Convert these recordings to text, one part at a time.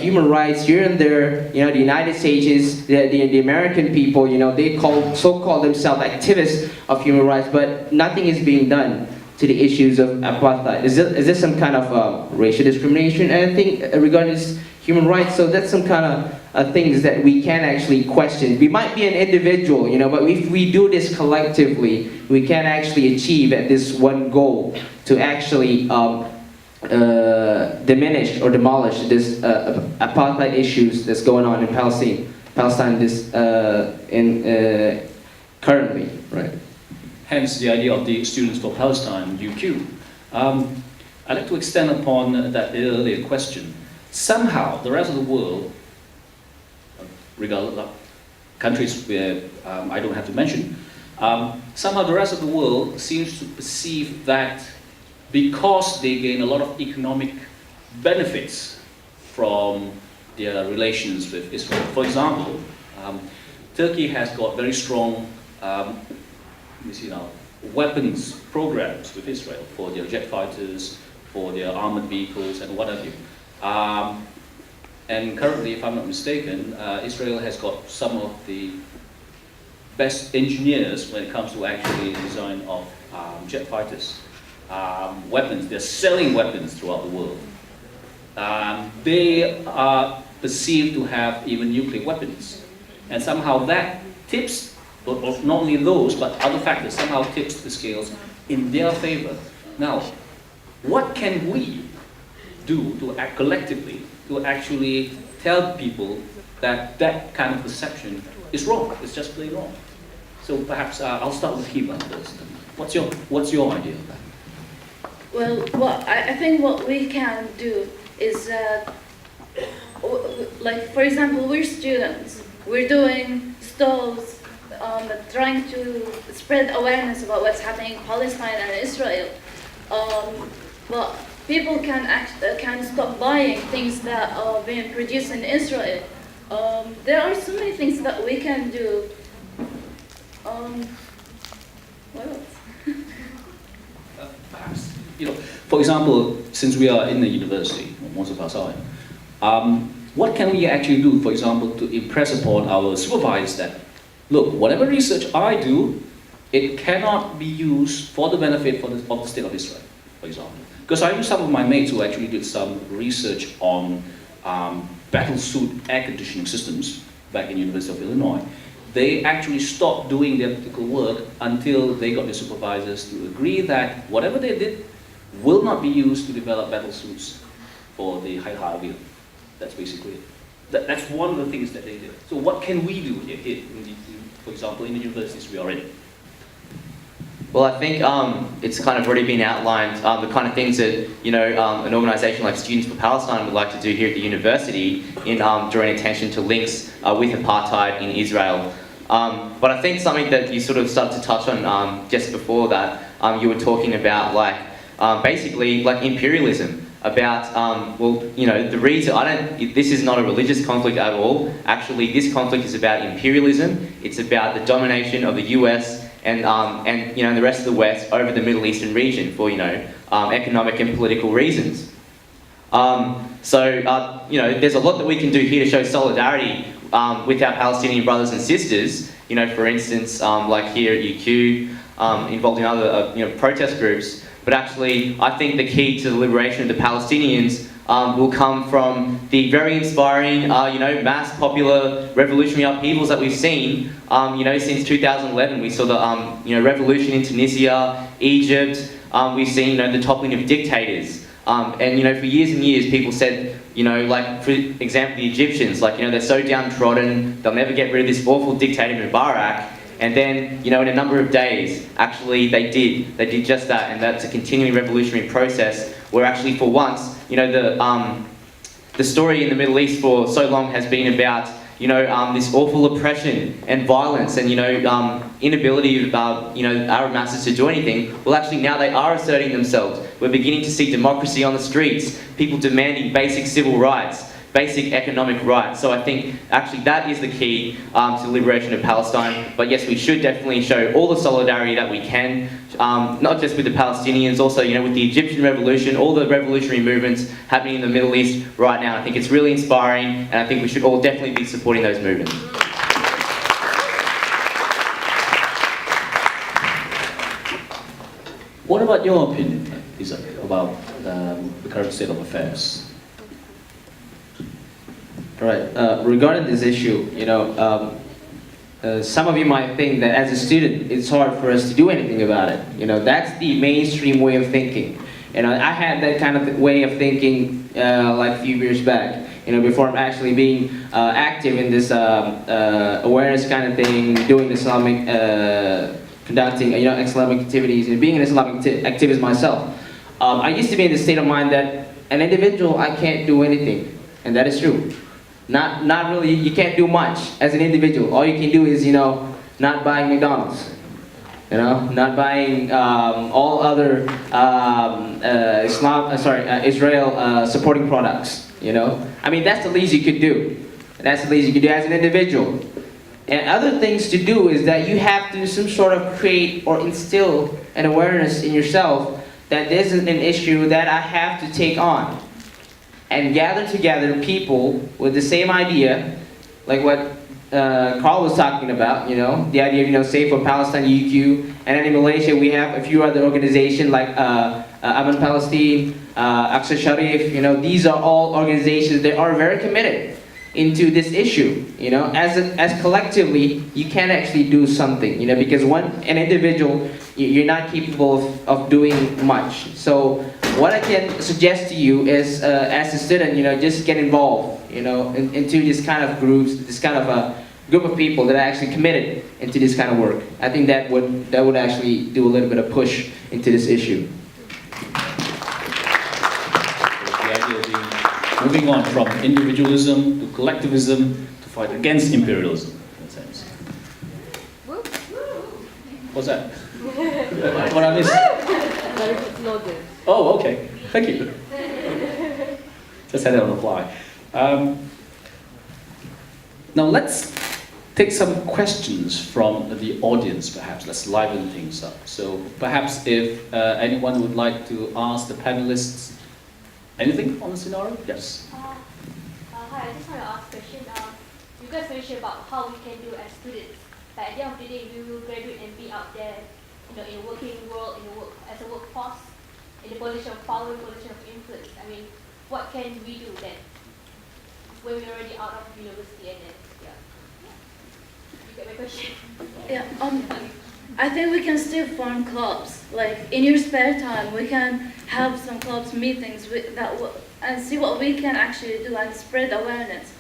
human rights here and there. The United States, the American people, they so-called themselves activists of human rights, but nothing is being done to the issues of apartheid. Is this some kind of racial discrimination? And I think regarding this human rights, so that's some kind of things that we can actually question. We might be an individual, but if we do this collectively, we can actually achieve at this one goal to actually diminish or demolish this apartheid issues that's going on in Palestine currently, right? Hence the idea of the Students for Palestine, UQ. I'd like to extend upon that earlier question. Somehow, the rest of the world, regardless of countries where I don't have to mention, somehow the rest of the world seems to perceive that because they gain a lot of economic benefits from their relations with Israel. For example, Turkey has got very strong weapons programs with Israel for their jet fighters, for their armored vehicles, and what have you. And currently, if I'm not mistaken, Israel has got some of the best engineers when it comes to actually design of jet fighters. Weapons, they're selling weapons throughout the world. They are perceived to have even nuclear weapons. And somehow that tips, not only those, but other factors, somehow tips the scales in their favor. Now, what can we do to act collectively to actually tell people that that kind of perception is wrong? It's just plain wrong. So perhaps I'll start with Hiba first. What's your idea of that? Well, I think what we can do is, like, for example, we're students. We're doing stalls, trying to spread awareness about what's happening in Palestine and Israel. But people can stop buying things that are being produced in Israel. There are so many things that we can do. What else? Perhaps, for example, since we are in the university, most of us are, what can we actually do, for example, to impress upon our supervisors that, look, whatever research I do, it cannot be used for the benefit of the state of Israel, for example. Because I knew some of my mates who actually did some research on battlesuit air conditioning systems back in University of Illinois. They actually stopped doing their particular work until they got their supervisors to agree that whatever they did will not be used to develop battlesuits for the Hail. That's basically it. That's one of the things that they did. So what can we do here for example, in the universities we are in? Well, I think it's kind of already been outlined, the kind of things that, an organisation like Students for Palestine would like to do here at the university in drawing attention to links with apartheid in Israel. But I think something that you sort of started to touch on just before that, you were talking about basically imperialism. About, the reason, this is not a religious conflict at all. Actually, this conflict is about imperialism. It's about the domination of the US and the rest of the West over the Middle Eastern region for, economic and political reasons. There's a lot that we can do here to show solidarity with our Palestinian brothers and sisters. For instance, like here at UQ, involved in other protest groups. But actually, I think the key to the liberation of the Palestinians will come from the very inspiring, mass popular revolutionary upheavals that we've seen, since 2011. We saw the, revolution in Tunisia, Egypt. We've seen, the toppling of dictators. And, for years and years, people said, for example, the Egyptians, they're so downtrodden, they'll never get rid of this awful dictator Mubarak. And then, in a number of days, actually they did just that, and that's a continuing revolutionary process where actually for once, the story in the Middle East for so long has been about, this awful oppression and violence and, inability of, Arab masses to do anything. Well, actually now they are asserting themselves. We're beginning to see democracy on the streets, people demanding basic civil rights, basic economic rights. So I think actually that is the key to the liberation of Palestine. But yes, we should definitely show all the solidarity that we can, not just with the Palestinians, also with the Egyptian revolution, all the revolutionary movements happening in the Middle East right now. I think it's really inspiring, and I think we should all definitely be supporting those movements. What about your opinion, Isaac, about the current state of affairs? Right. Regarding this issue, some of you might think that as a student, it's hard for us to do anything about it. That's the mainstream way of thinking. I had that kind of way of thinking like a few years back. Before I'm actually being active in this awareness kind of thing, doing Islamic, conducting Islamic activities, and being an Islamic activist myself. I used to be in the state of mind that an individual, I can't do anything, and that is true. Not really, you can't do much as an individual. All you can do is, not buying McDonald's. Not buying all other Israel supporting products. I mean, that's the least you could do. That's the least you could do as an individual. And other things to do is that you have to some sort of create or instill an awareness in yourself that this is an issue that I have to take on. And gather together people with the same idea, like what Carl was talking about, the idea of Save for Palestine, UQ, and then in Malaysia we have a few other organizations like Aman Palestine, Aqsa Sharif, these are all organizations that are very committed into this issue, as collectively you can actually do something, because an individual, you're not capable of doing much. So what I can suggest to you is, as a student, just get involved, into this kind of groups, this kind of a group of people that are actually committed into this kind of work. I think that would actually do a little bit of push into this issue. The idea being moving on from individualism to collectivism to fight against imperialism, in a sense. What's that? What I missed? Oh, okay. Thank you. Just had it on the fly. Now let's take some questions from the audience, perhaps. Let's liven things up. So perhaps if anyone would like to ask the panelists anything on the scenario? Yes. Hi, I just want to ask a question. You guys mentioned about how we can do as students. Like at the end of the day, we will graduate and be out there, in the working world, as a workforce, in the position of power, position of influence. I mean, what can we do then when we're already out of university and then, You get my question? Yeah, I think we can still form clubs. Like in your spare time, we can have some clubs meetings and see what we can actually do and spread awareness.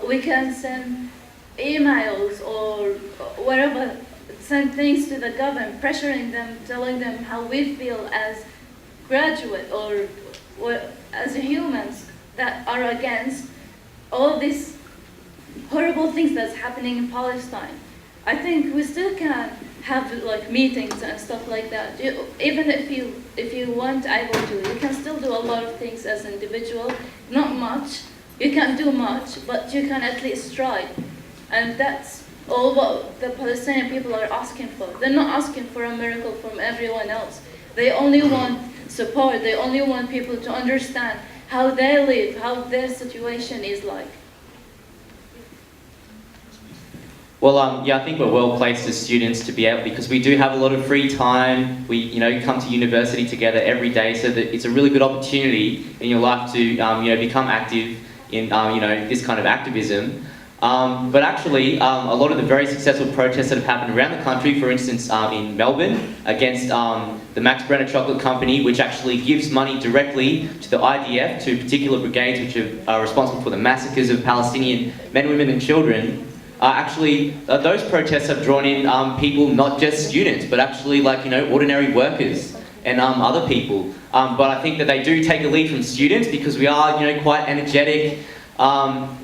We can send emails or whatever, send things to the government, pressuring them, telling them how we feel as graduate or as humans that are against all these horrible things that's happening in Palestine. I think we still can have like meetings and stuff like that. Even if you weren't able to, you can still do a lot of things as an individual. Not much. You can't do much, but you can at least try. And that's all what the Palestinian people are asking for. They're not asking for a miracle from everyone else. They only want support. They only want people to understand how they live, how their situation is like. Well, I think we're well placed as students to be able, because we do have a lot of free time. We, come to university together every day, so that it's a really good opportunity in your life to, become active in, this kind of activism. But actually, a lot of the very successful protests that have happened around the country, for instance, in Melbourne, against the Max Brenner Chocolate Company, which actually gives money directly to the IDF, to particular brigades which are responsible for the massacres of Palestinian men, women and children. Those protests have drawn in people, not just students, but actually ordinary workers and other people. But I think that they do take a lead from students, because we are, quite energetic.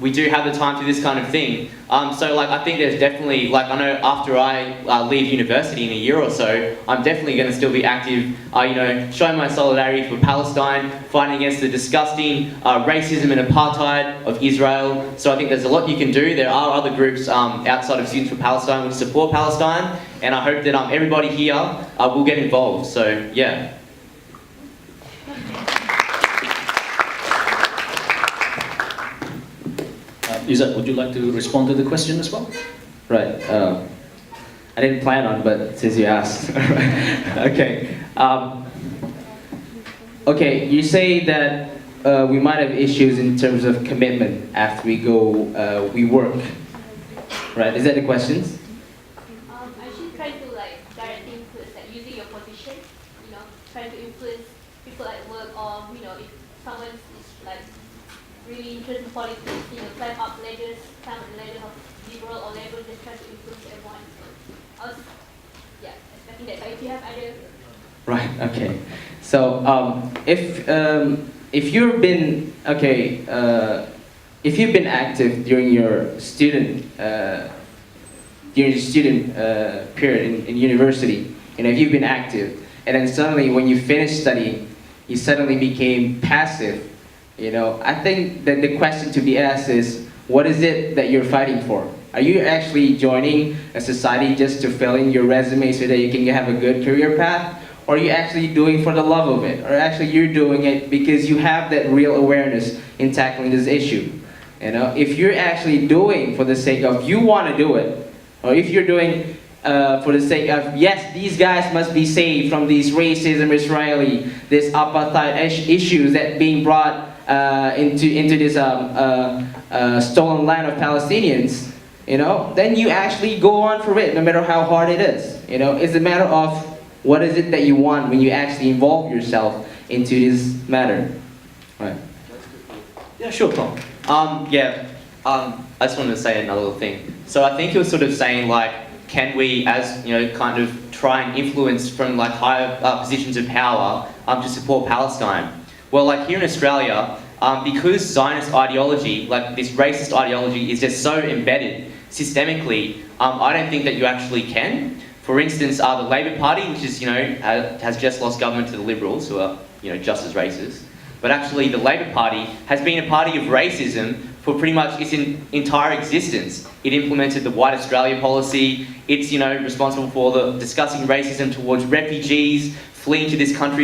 we do have the time to do this kind of thing. So like, I think there's definitely, like, I know after I leave university in a year or so, I'm definitely going to still be active, you know, showing my solidarity for Palestine, fighting against the disgusting racism and apartheid of Israel. So I think there's a lot you can do. There are other groups outside of Students for Palestine which support Palestine, and I hope that everybody here will get involved. So yeah. Izzat, would you like to respond to the question as well? Right. I didn't plan on, but since you asked. Okay. Okay, you say that we might have issues in terms of commitment after we work. Right, is that the questions? Actually trying to like directly influence, like using your position, you know, trying to influence people at work, or you know, if someone is like really interested in politics, you know, climb up ladders, climb up the ladder of liberal or liberal, just try to influence everyone. So I was, yeah, expecting that. But if you have other, Right. Okay. So if you've been if you've been active during your student period in university, and if you've been active, and then suddenly when you finished studying, you suddenly became passive, you know, I think that the question to be asked is, what is it that you're fighting for? Are you actually joining a society just to fill in your resume so that you can have a good career path? Or are you actually doing for the love of it? Or actually you're doing it because you have that real awareness in tackling this issue? You know, if you're actually doing for the sake of you want to do it, or if you're doing for the sake of, yes, these guys must be saved from these racism, Israeli, this apartheid issues that being brought into this stolen land of Palestinians, you know, then you actually go on for it, no matter how hard it is. You know, it's a matter of what is it that you want when you actually involve yourself into this matter. Right. Yeah, sure, Tom. I just wanted to say another little thing. So I think you were sort of saying, like, can we, as you know, kind of try and influence from like higher positions of power to support Palestine? Well, like here in Australia, because Zionist ideology, like this racist ideology, is just so embedded systemically, I don't think that you actually can. For instance, the Labor Party, which is, you know, has just lost government to the Liberals, who are, you know, just as racist. But actually, the Labor Party has been a party of racism for pretty much its entire existence. It implemented the White Australia policy. It's, you know, responsible for discussing racism towards refugees fleeing to this country